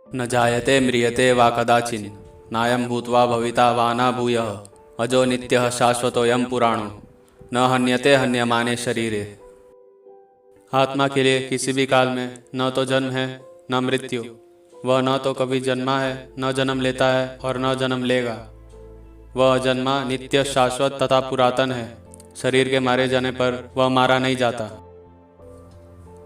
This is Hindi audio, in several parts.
न जायते म्रियते वा कदाचिन् नायं भूत्वा भविता वा न भूयः अजो नित्यः शाश्वतोऽयं पुराणो न हन्यते हन्यमाने शरीरे। आत्मा के लिए किसी भी काल में न तो जन्म है न मृत्यु। वह न तो कभी जन्मा है न जन्म लेता है और न जन्म लेगा। वह जन्मा नित्य शाश्वत तथा पुरातन है। शरीर के मारे जाने पर वह मारा नहीं जाता।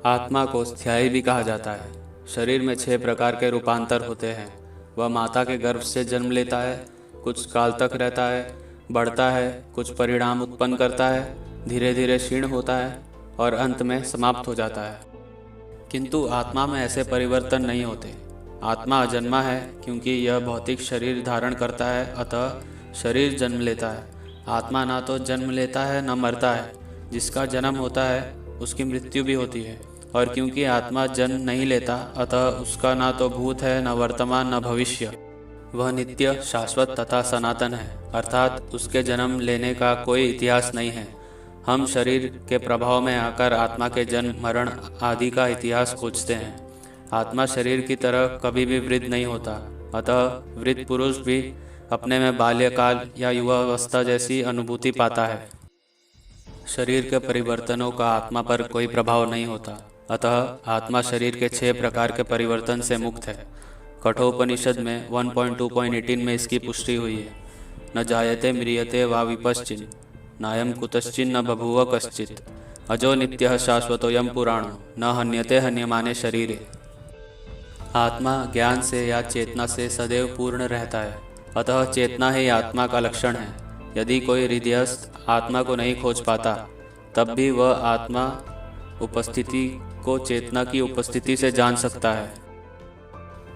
आत्मा को स्थायी भी कहा जाता है। शरीर में 6 प्रकार के रूपांतर होते हैं। वह माता के गर्भ से जन्म लेता है, कुछ काल तक रहता है, बढ़ता है, कुछ परिणाम उत्पन्न करता है, धीरे धीरे क्षीण होता है और अंत में समाप्त हो जाता है। किंतु आत्मा में ऐसे परिवर्तन नहीं होते। आत्मा अजन्मा है क्योंकि यह भौतिक शरीर धारण करता है, अतः शरीर जन्म लेता है। आत्मा ना तो जन्म लेता है न मरता है। जिसका जन्म होता है उसकी मृत्यु भी होती है। और क्योंकि आत्मा जन्म नहीं लेता, अतः उसका ना तो भूत है, न वर्तमान, न भविष्य। वह नित्य, शाश्वत तथा सनातन है, अर्थात उसके जन्म लेने का कोई इतिहास नहीं है। हम शरीर के प्रभाव में आकर आत्मा के जन्म, मरण आदि का इतिहास खोजते हैं। आत्मा शरीर की तरह कभी भी वृद्ध नहीं होता, अतः वृद्ध पुरुष भी अपने में बाल्यकाल या युवावस्था जैसी अनुभूति पाता है। शरीर के परिवर्तनों का आत्मा पर कोई प्रभाव नहीं होता, अतः आत्मा शरीर के 6 प्रकार के परिवर्तन से मुक्त है। कठोपनिषद में 1.2.18 में इसकी पुष्टि हुई है। न जायते म्रियते वा विपश्चिन् नायं कुतश्चिन्न बभूव कश्चित् अजो नित्यः शाश्वतोऽयं पुराणो न हन्यते हन्यमाने शरीरे। आत्मा ज्ञान से या चेतना से सदैव पूर्ण रहता है, अतः चेतना ही आत्मा का लक्षण है। यदि कोई हृदयस्थ आत्मा को नहीं खोज पाता, तब भी वह आत्मा उपस्थिति को चेतना की उपस्थिति से जान सकता है।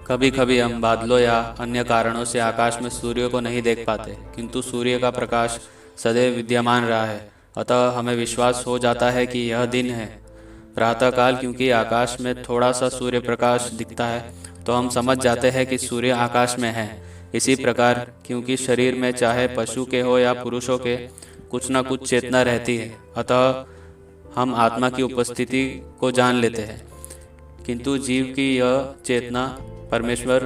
कभी कभी हम बादलों या अन्य कारणों से आकाश में सूर्य को नहीं देख पाते, किंतु सूर्य का प्रकाश सदैव विद्यमान रहा है, अतः हमें विश्वास हो जाता है कि यह दिन है। प्रातःकाल क्योंकि आकाश में थोड़ा सा सूर्य प्रकाश दिखता है, तो हम समझ जाते हैं कि सूर्य आकाश में है। इसी प्रकार क्योंकि शरीर में चाहे पशु के हो या पुरुषों के कुछ न कुछ चेतना रहती है, अतः हम आत्मा की उपस्थिति को जान लेते हैं। किंतु जीव की यह चेतना परमेश्वर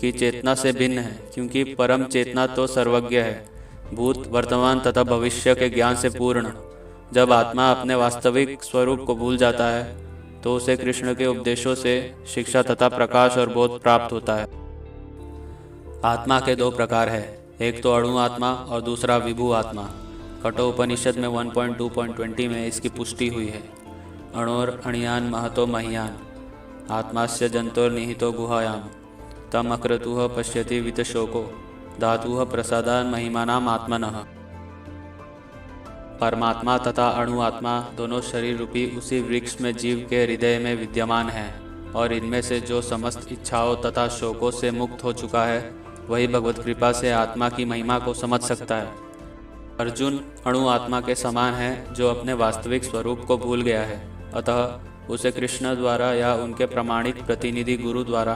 की चेतना से भिन्न है, क्योंकि परम चेतना तो सर्वज्ञ है, भूत, वर्तमान तथा भविष्य के ज्ञान से पूर्ण। जब आत्मा अपने वास्तविक स्वरूप को भूल जाता है, तो उसे कृष्ण के उपदेशों से शिक्षा तथा प्रकाश और बोध प्राप्त होता है। आत्मा के 2 प्रकार है, एक तो अणु आत्मा और दूसरा विभू आत्मा। कठोपनिषद में 1.2.20 में इसकी पुष्टि हुई है। अणोर अणियान महतो मह्यान आत्मास्य जंतोर निहितो गुहायाम तम अक्रतुः पश्यति वितशोको धातुः प्रसादान महिमानाम आत्मनः। परमात्मा तथा अणु आत्मा दोनों शरीर रूपी उसी वृक्ष में जीव के हृदय में विद्यमान हैं, और इनमें से जो समस्त इच्छाओं तथा शोकों से मुक्त हो चुका है, वही भगवत कृपा से आत्मा की महिमा को समझ सकता है। अर्जुन अणु आत्मा के समान है, जो अपने वास्तविक स्वरूप को भूल गया है, अतः उसे कृष्ण द्वारा या उनके प्रामाणिक प्रतिनिधि गुरु द्वारा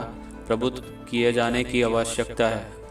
प्रबुद्ध किए जाने की आवश्यकता है।